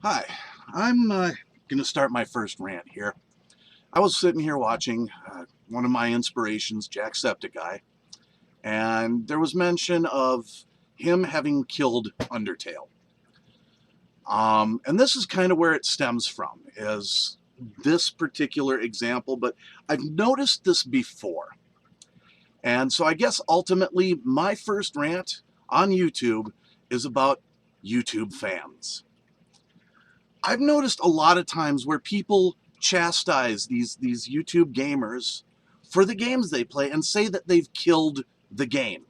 Hi, I'm going to start my first rant here. I was sitting here watching one of my inspirations, Jacksepticeye, and there was mention of him having killed Undertale. And this is kind of where it stems from, is this particular example, but I've noticed this before. And so I guess ultimately my first rant on YouTube is about YouTube fans. I've noticed a lot of times where people chastise these YouTube gamers for the games they play and say that they've killed the game.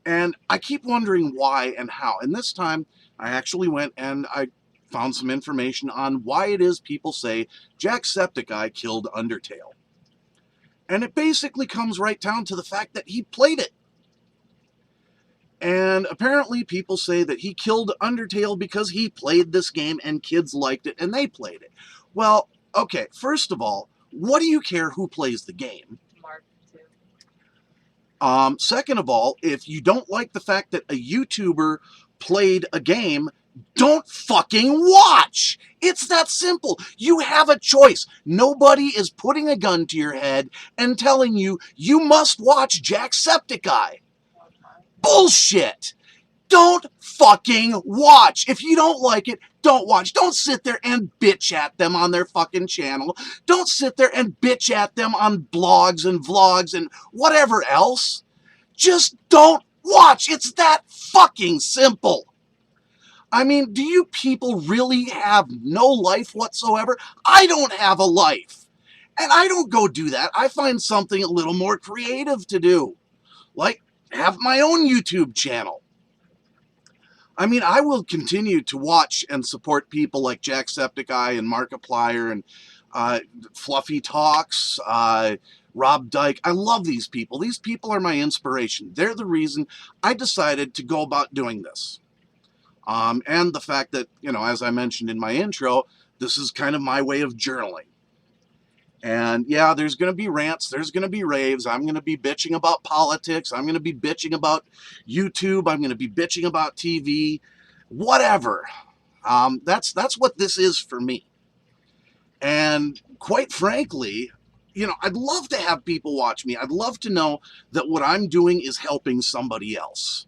And I keep wondering why and how. And this time I actually went and I found some information on why it is people say Jacksepticeye killed Undertale. And it basically comes right down to the fact that he played it. And apparently people say that he killed Undertale because he played this game and kids liked it and they played it. Well, okay, first of all, what do you care who plays the game? Mark too. Second of all, if you don't like the fact that a YouTuber played a game, don't fucking watch. It's that simple. You have a choice. Nobody is putting a gun to your head and telling you you must watch Jacksepticeye. Bullshit. Don't fucking watch. If you don't like it, don't watch. Don't sit there and bitch at them on their fucking channel. Don't sit there and bitch at them on blogs and vlogs and whatever else. Just don't watch. It's that fucking simple. I mean, do you people really have no life whatsoever? I don't have a life. And I don't go do that. I find something a little more creative to do. Like have my own YouTube channel. I mean, I will continue to watch and support people like Jacksepticeye and Markiplier and Fluffy Talks, Rob Dyke. I love these people. These people are my inspiration. They're the reason I decided to go about doing this. And the fact that, you know, as I mentioned in my intro, this is kind of my way of journaling. And yeah, there's going to be rants, there's going to be raves. I'm going to be bitching about politics. I'm going to be bitching about YouTube. I'm going to be bitching about TV, whatever. That's what this is for me. And quite frankly, you know, I'd love to have people watch me. I'd love to know that what I'm doing is helping somebody else.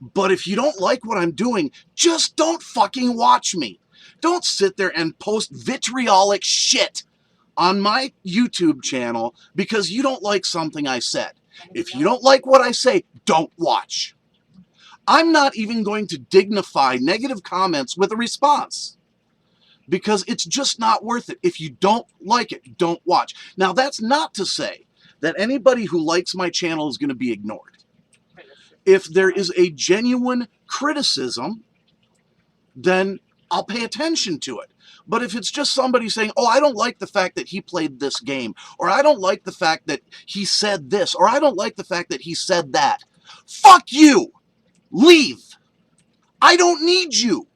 But if you don't like what I'm doing, just don't fucking watch me. Don't sit there and post vitriolic shit on my YouTube channel because you don't like something I said. If you don't like what I say, don't watch. I'm not even going to dignify negative comments with a response because it's just not worth it. If you don't like it, don't watch. Now, that's not to say that anybody who likes my channel is going to be ignored. If there is a genuine criticism, then I'll pay attention to it. But if it's just somebody saying, oh, I don't like the fact that he played this game, or I don't like the fact that he said this, or I don't like the fact that he said that, fuck you. Leave. I don't need you.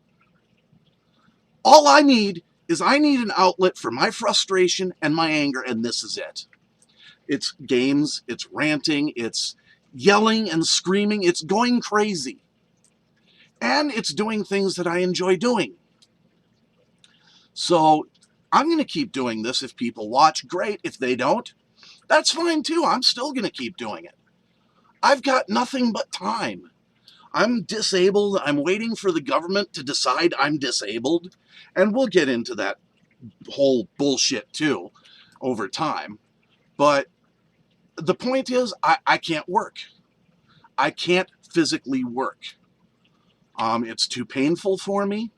All I need is I need an outlet for my frustration and my anger, and this is it. It's games, it's ranting, it's yelling and screaming, it's going crazy. And it's doing things that I enjoy doing. So I'm going to keep doing this. If people watch, great. If they don't, that's fine too. I'm still going to keep doing it. I've got nothing but time. I'm disabled. I'm waiting for the government to decide I'm disabled. And we'll get into that whole bullshit too over time. But the point is, I can't work. I can't physically work. It's too painful for me.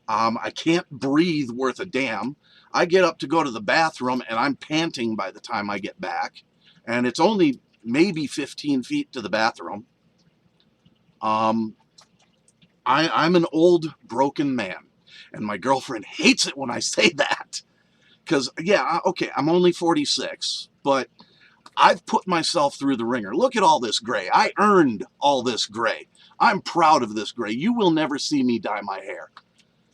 I can't breathe worth a damn. I get up to go to the bathroom and I'm panting by the time I get back. And it's only maybe 15 feet to the bathroom. I'm an old, broken man. And my girlfriend hates it when I say that. Because, yeah, okay, I'm only 46, but I've put myself through the ringer. Look at all this gray. I earned all this gray. I'm proud of this gray. You will never see me dye my hair.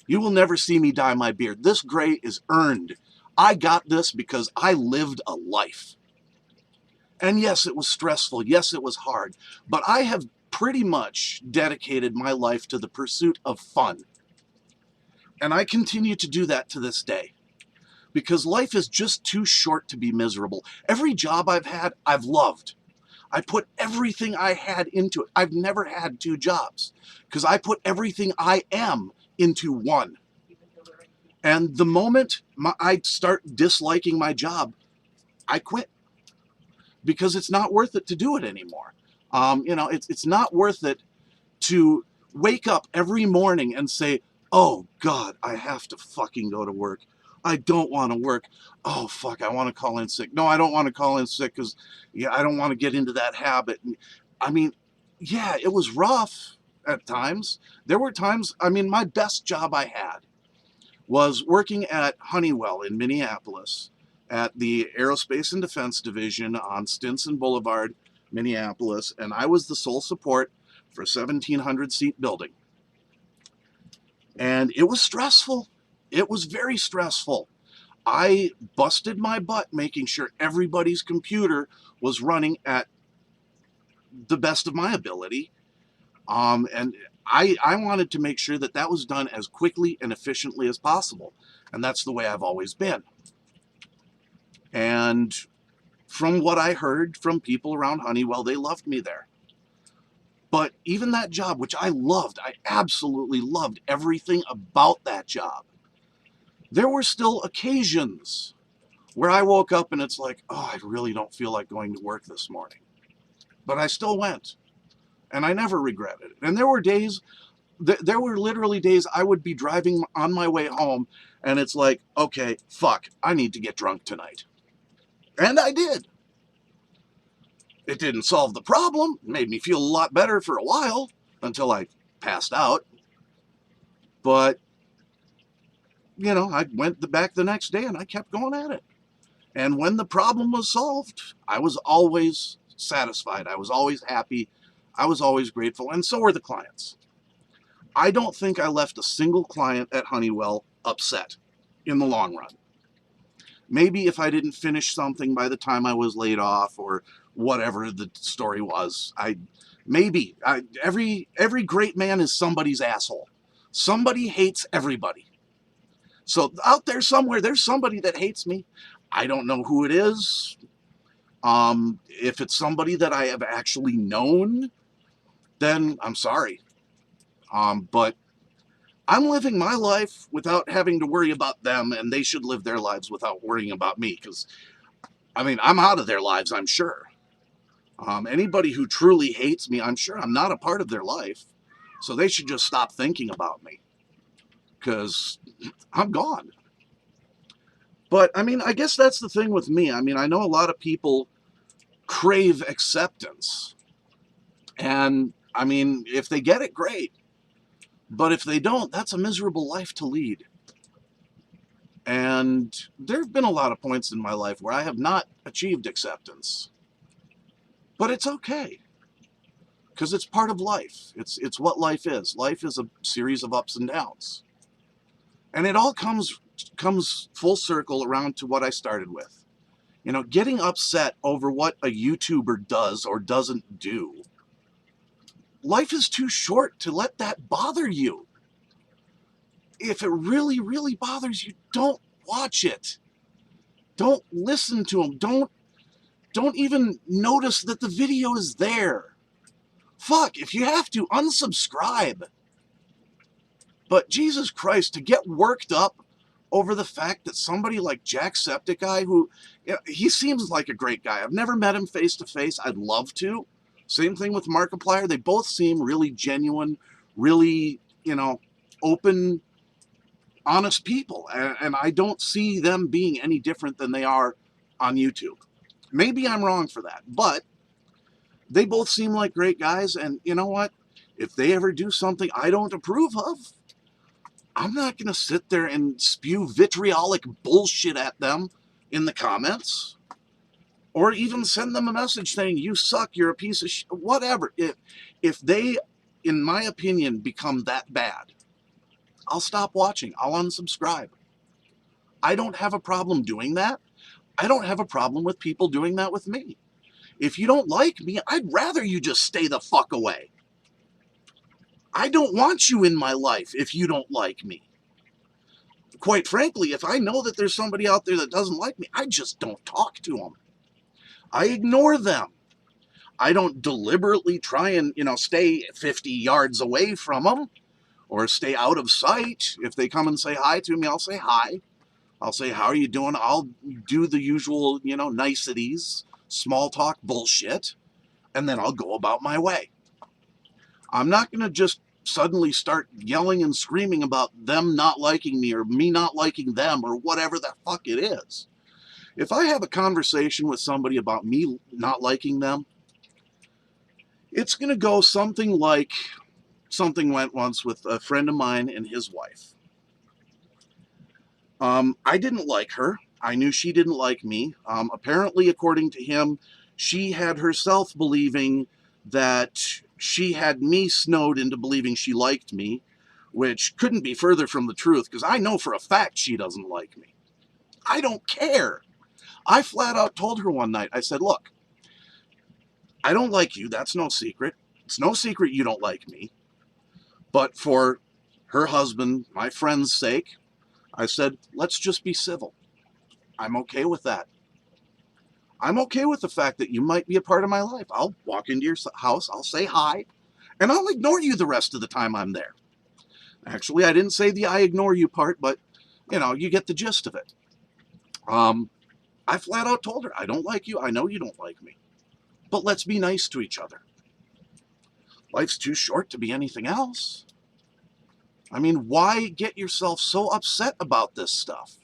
You will never see me dye my beard. This gray is earned. I got this because I lived a life. And yes, it was stressful. Yes, it was hard. But I have pretty much dedicated my life to the pursuit of fun. And I continue to do that to this day because life is just too short to be miserable. Every job I've had, I've loved. I put everything I had into it. I've never had two jobs because I put everything I am into one. And the moment I start disliking my job, I quit because it's not worth it to do it anymore. It's not worth it to wake up every morning and say, oh God, I have to fucking go to work. I don't want to work. Oh fuck, I want to call in sick. No, I don't want to call in sick because I don't want to get into that habit. I mean, yeah, it was rough at times. There were times, my best job I had was working at Honeywell in Minneapolis at the Aerospace and Defense Division on Stinson Boulevard, Minneapolis, and I was the sole support for a 1,700 seat building. And it was stressful. It was very stressful. I busted my butt making sure everybody's computer was running at the best of my ability. And I wanted to make sure that that was done as quickly and efficiently as possible. And that's the way I've always been. And from what I heard from people around Honeywell, they loved me there. But even that job, which I loved, I absolutely loved everything about that job. There were still occasions where I woke up and it's like, oh, I really don't feel like going to work this morning. But I still went. And I never regretted it. And there were days, there were literally days I would be driving on my way home and it's like, okay, fuck, I need to get drunk tonight. And I did. It didn't solve the problem. It made me feel a lot better for a while until I passed out. But, I went back the next day and I kept going at it. And when the problem was solved, I was always satisfied. I was always happy. I was always grateful. And so were the clients. I don't think I left a single client at Honeywell upset in the long run. Maybe if I didn't finish something by the time I was laid off or whatever the story was, every great man is somebody's asshole. Somebody hates everybody. So out there somewhere, there's somebody that hates me. I don't know who it is. If it's somebody that I have actually known, then I'm sorry. But I'm living my life without having to worry about them, and they should live their lives without worrying about me, because, I'm out of their lives, I'm sure. Anybody who truly hates me, I'm sure I'm not a part of their life, so they should just stop thinking about me, because I'm gone. But, I guess that's the thing with me. I know a lot of people crave acceptance, and, if they get it, great. But if they don't, that's a miserable life to lead. And there have been a lot of points in my life where I have not achieved acceptance. But it's okay. Because it's part of life. It's what life is. Life is a series of ups and downs. And it all comes full circle around to what I started with. Getting upset over what a YouTuber does or doesn't do. Life is too short to let that bother you. If it really, really bothers you, don't watch it. Don't listen to them. Don't even notice that the video is there. Fuck, if you have to, unsubscribe. But Jesus Christ, to get worked up over the fact that somebody like Jacksepticeye, who, he seems like a great guy. I've never met him face to face. I'd love to. Same thing with Markiplier. They both seem really genuine, really, open, honest people. And I don't see them being any different than they are on YouTube. Maybe I'm wrong for that, but they both seem like great guys. And you know what? If they ever do something I don't approve of, I'm not going to sit there and spew vitriolic bullshit at them in the comments. Or even send them a message saying, you suck, you're a piece of shit, whatever. If they, in my opinion, become that bad, I'll stop watching. I'll unsubscribe. I don't have a problem doing that. I don't have a problem with people doing that with me. If you don't like me, I'd rather you just stay the fuck away. I don't want you in my life if you don't like me. quite frankly, if I know that there's somebody out there that doesn't like me, I just don't talk to them. I ignore them. I don't deliberately try and, stay 50 yards away from them or stay out of sight. If they come and say hi to me, I'll say hi. I'll say, how are you doing? I'll do the usual, niceties, small talk bullshit, and then I'll go about my way. I'm not going to just suddenly start yelling and screaming about them not liking me or me not liking them or whatever the fuck it is. If I have a conversation with somebody about me not liking them, it's going to go something like something went once with a friend of mine and his wife. I didn't like her. I knew she didn't like me. Apparently, according to him, she had herself believing that she had me snowed into believing she liked me, which couldn't be further from the truth, because I know for a fact she doesn't like me. I don't care. I flat out told her one night, I said, look, I don't like you. That's no secret. It's no secret you don't like me. But for her husband, my friend's sake, I said, let's just be civil. I'm okay with that. I'm okay with the fact that you might be a part of my life. I'll walk into your house, I'll say hi, and I'll ignore you the rest of the time I'm there. Actually, I didn't say the I ignore you part, but, you get the gist of it. I flat out told her, I don't like you. I know you don't like me. But let's be nice to each other. Life's too short to be anything else. I mean, why get yourself so upset about this stuff?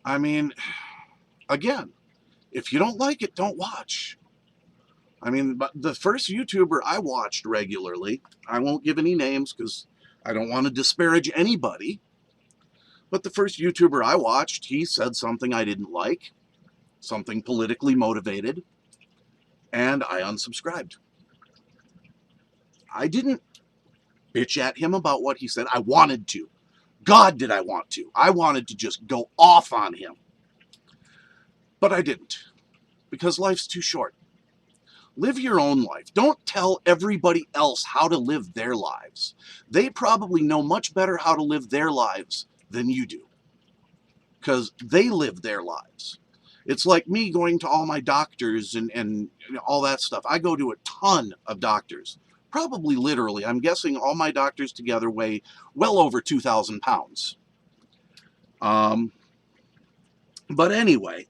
I mean, again, if you don't like it, don't watch. I mean, but the first YouTuber I watched regularly, I won't give any names because I don't want to disparage anybody, but the first YouTuber I watched, he said something I didn't like, something politically motivated, and I unsubscribed. I didn't bitch at him about what he said. I wanted to. God, did I want to. I wanted to just go off on him. But I didn't, because life's too short. Live your own life. Don't tell everybody else how to live their lives. They probably know much better how to live their lives than you do, because they live their lives. It's like me going to all my doctors and all that stuff. I go to a ton of doctors. Probably literally. I'm guessing all my doctors together weigh well over 2,000 pounds. But anyway,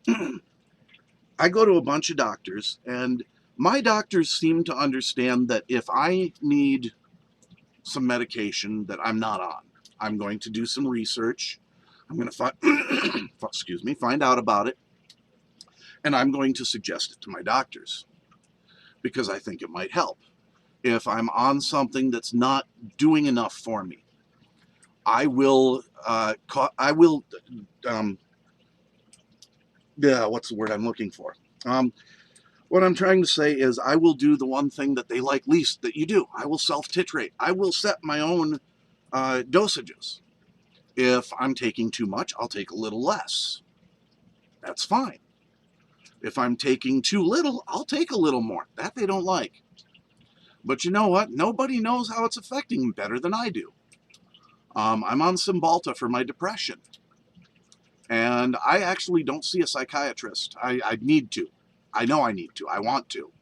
I go to a bunch of doctors, and my doctors seem to understand that if I need some medication that I'm not on, I'm going to do some research. I'm going to find out about it, and I'm going to suggest it to my doctors because I think it might help. If I'm on something that's not doing enough for me, I will, what's the word I'm looking for? What I'm trying to say is I will do the one thing that they like least that you do. I will self-titrate. I will set my own dosages. If I'm taking too much, I'll take a little less. That's fine. If I'm taking too little, I'll take a little more. That they don't like. But you know what? Nobody knows how it's affecting me better than I do. I'm on Cymbalta for my depression. And I actually don't see a psychiatrist. I need to. I know I need to. I want to.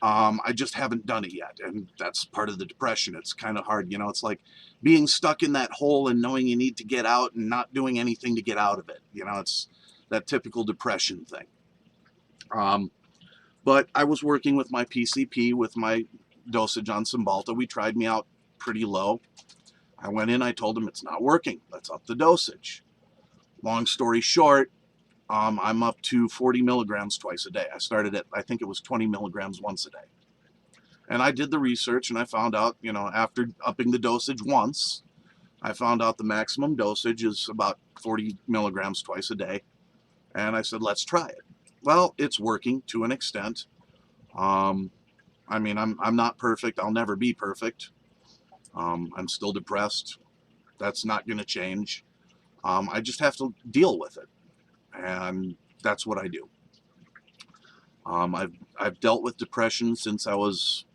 I just haven't done it yet. And that's part of the depression. It's kind of hard. It's like being stuck in that hole and knowing you need to get out and not doing anything to get out of it. It's that typical depression thing. But I was working with my PCP with my dosage on Cymbalta. We tried me out pretty low. I went in, I told him it's not working. Let's up the dosage. Long story short, I'm up to 40 milligrams twice a day. I started at, I think it was 20 milligrams once a day. And I did the research and I found out, after upping the dosage once, I found out the maximum dosage is about 40 milligrams twice a day. And I said, let's try it. Well, it's working to an extent. I mean, I'm not perfect. I'll never be perfect. I'm still depressed. That's not going to change. I just have to deal with it. And that's what I do. I've dealt with depression since I was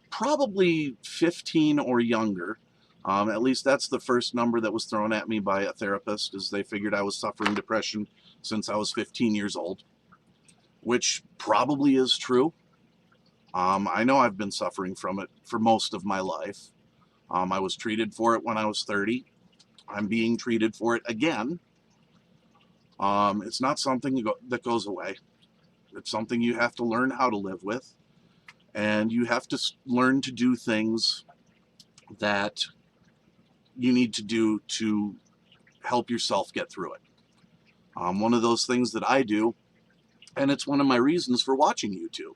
probably 15 or younger. At least that's the first number that was thrown at me by a therapist, is they figured I was suffering depression since I was 15 years old, which probably is true. I know I've been suffering from it for most of my life. I was treated for it when I was 30. I'm being treated for it again. It's not something that goes away. It's something you have to learn how to live with, and you have to learn to do things that you need to do to help yourself get through it. One of those things that I do, and it's one of my reasons for watching YouTube,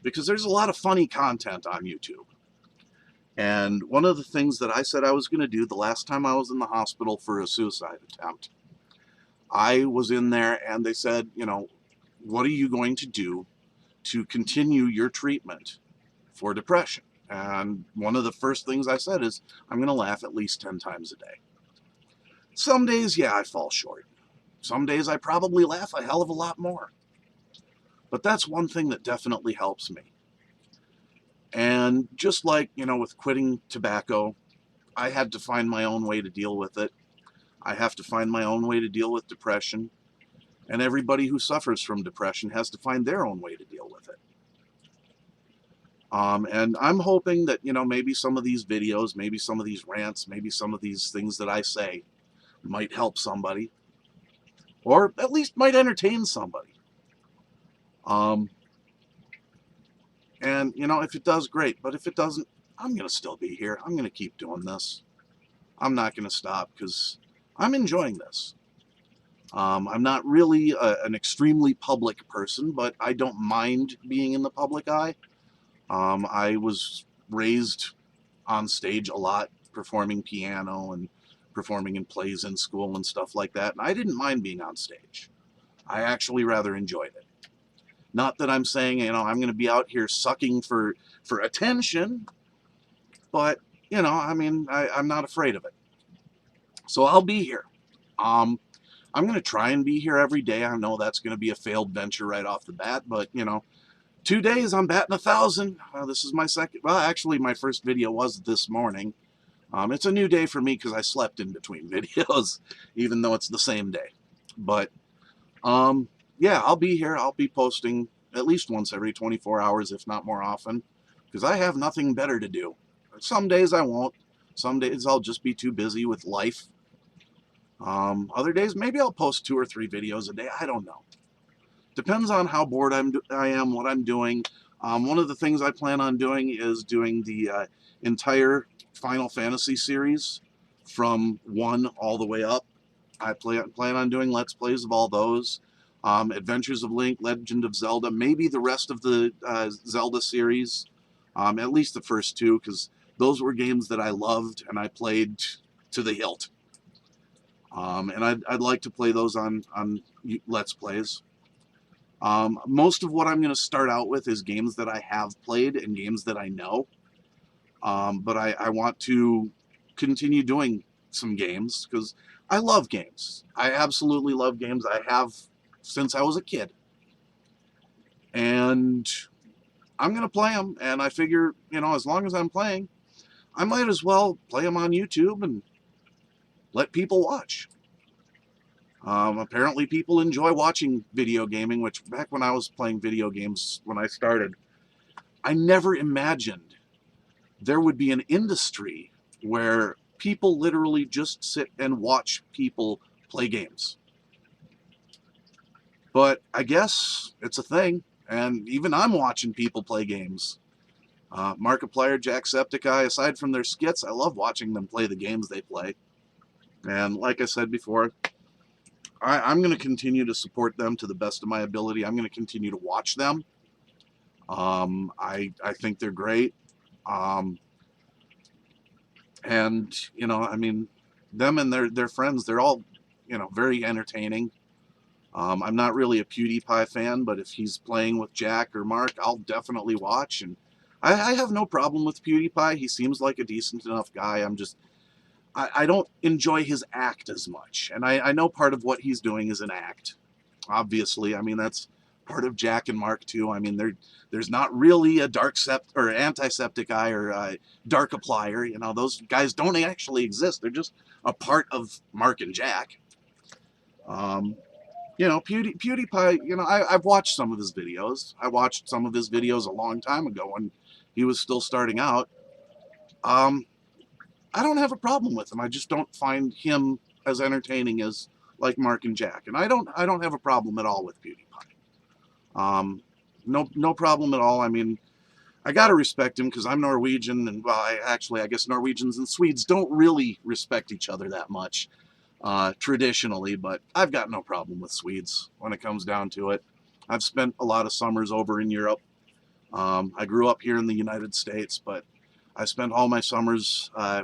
because there's a lot of funny content on YouTube. And one of the things that I said I was going to do the last time I was in the hospital for a suicide attempt, I was in there and they said, you know, what are you going to do to continue your treatment for depression? And one of the first things I said is, I'm going to laugh at least 10 times a day. Some days, yeah, I fall short. Some days I probably laugh a hell of a lot more. But that's one thing that definitely helps me. And just like, you know, with quitting tobacco, I had to find my own way to deal with it. I have to find my own way to deal with depression. And everybody who suffers from depression has to find their own way to deal with it. And I'm hoping that, you know, maybe some of these videos, maybe some of these rants, maybe some of these things that I say might help somebody, or at least might entertain somebody. And, you know, if it does, great. But if it doesn't, I'm going to still be here. I'm going to keep doing this. I'm not going to stop because I'm enjoying this. I'm not really an extremely public person, but I don't mind being in the public eye. I was raised on stage a lot, performing piano and performing in plays in school and stuff like that. And I didn't mind being on stage. I actually rather enjoyed it. Not that I'm saying, you know, I'm going to be out here sucking for attention, but, you know, I mean, I'm not afraid of it. So I'll be here. I'm going to try and be here every day. I know that's going to be a failed venture right off the bat, but, you know, 2 days, I'm batting 1,000. This is my second, well, actually, my first video was this morning. It's a new day for me because I slept in between videos, even though it's the same day. But, yeah, I'll be here. I'll be posting at least once every 24 hours, if not more often, because I have nothing better to do. Some days I won't. Some days I'll just be too busy with life. Other days, maybe I'll post 2 or 3 videos a day. I don't know. Depends on how bored I am, what I'm doing. One of the things I plan on doing is doing the entire Final Fantasy series from 1 all the way up. I plan on doing Let's Plays of all those. Adventures of Link, Legend of Zelda, maybe the rest of the Zelda series. At least the first 2, because those were games that I loved and I played to the hilt. And I'd like to play those on Let's Plays. Most of what I'm going to start out with is games that I have played and games that I know. But I want to continue doing some games because I love games. I absolutely love games. I have since I was a kid. And I'm going to play them. And I figure, you know, as long as I'm playing, I might as well play them on YouTube and let people watch. Apparently people enjoy watching video gaming, which back when I was playing video games when I started, I never imagined there would be an industry where people literally just sit and watch people play games. But I guess it's a thing, and even I'm watching people play games. Markiplier, Jacksepticeye, aside from their skits, I love watching them play the games they play. And like I said before, I'm going to continue to support them to the best of my ability. I'm going to continue to watch them. I think they're great. And, you know, I mean, them and their friends, they're all, you know, very entertaining. I'm not really a PewDiePie fan, but if he's playing with Jack or Mark, I'll definitely watch. And I have no problem with PewDiePie. He seems like a decent enough guy. I don't enjoy his act as much. And I know part of what he's doing is an act. Obviously, I mean, that's part of Jack and Mark too. I mean, there's not really a dark sept or antiseptic eye or dark applier. You know, those guys don't actually exist. They're just a part of Mark and Jack. You know, PewDiePie, you know, I've watched some of his videos. I watched some of his videos a long time ago when he was still starting out. I don't have a problem with him. I just don't find him as entertaining as like Mark and Jack. And I don't have a problem at all with PewDiePie. No problem at all. I mean, I gotta respect him because I'm Norwegian, and well, I guess Norwegians and Swedes don't really respect each other that much traditionally, but I've got no problem with Swedes when it comes down to it. I've spent a lot of summers over in Europe. I grew up here in the United States, but I spent all my summers I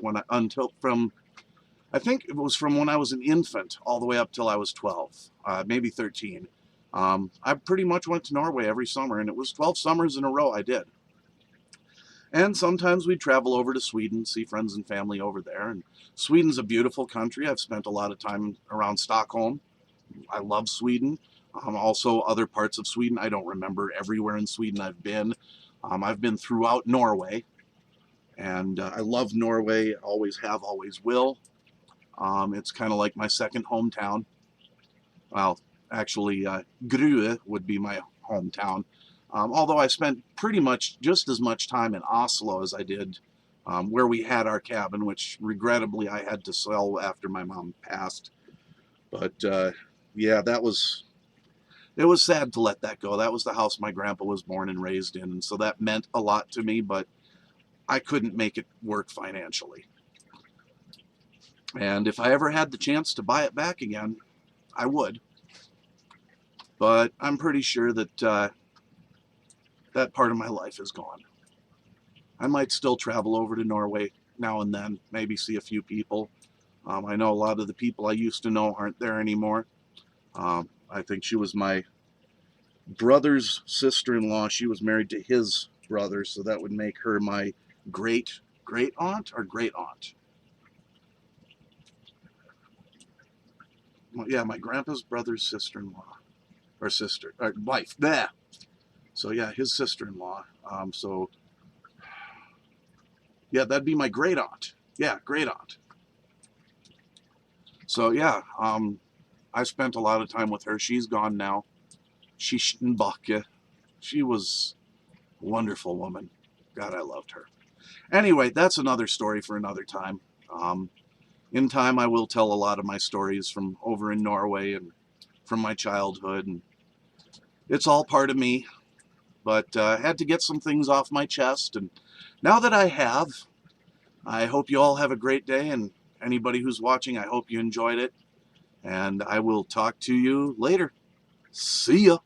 think it was from when I was an infant all the way up till I was 12, maybe 13. I pretty much went to Norway every summer, and it was 12 summers in a row I did. And sometimes we'd travel over to Sweden, see friends and family over there. And Sweden's a beautiful country. I've spent a lot of time around Stockholm. I love Sweden. Also, other parts of Sweden. I don't remember everywhere in Sweden I've been. I've been throughout Norway. And I love Norway. Always have, always will. It's kind of like my second hometown. Well, actually, Grue would be my hometown. Although I spent pretty much just as much time in Oslo as I did where we had our cabin, which regrettably I had to sell after my mom passed. But yeah, it was sad to let that go. That was the house my grandpa was born and raised in, and so that meant a lot to me, but I couldn't make it work financially. And if I ever had the chance to buy it back again, I would. But I'm pretty sure that that part of my life is gone. I might still travel over to Norway now and then, maybe see a few people. I know a lot of the people I used to know aren't there anymore. I think she was my brother's sister-in-law. She was married to his brother, so that would make her my great-aunt or great-aunt. Well, yeah, my grandpa's brother's sister-in-law. Or sister, or wife, there. So yeah, his sister-in-law. So yeah, that'd be my great aunt. Yeah, great aunt. So yeah, I spent a lot of time with her. She's gone now. Schischenbacke. She was a wonderful woman. God, I loved her. Anyway, that's another story for another time. In time, I will tell a lot of my stories from over in Norway and from my childhood, and it's all part of me. But I had to get some things off my chest, and now that I have, I hope you all have a great day, and anybody who's watching, I hope you enjoyed it, and I will talk to you later. See ya.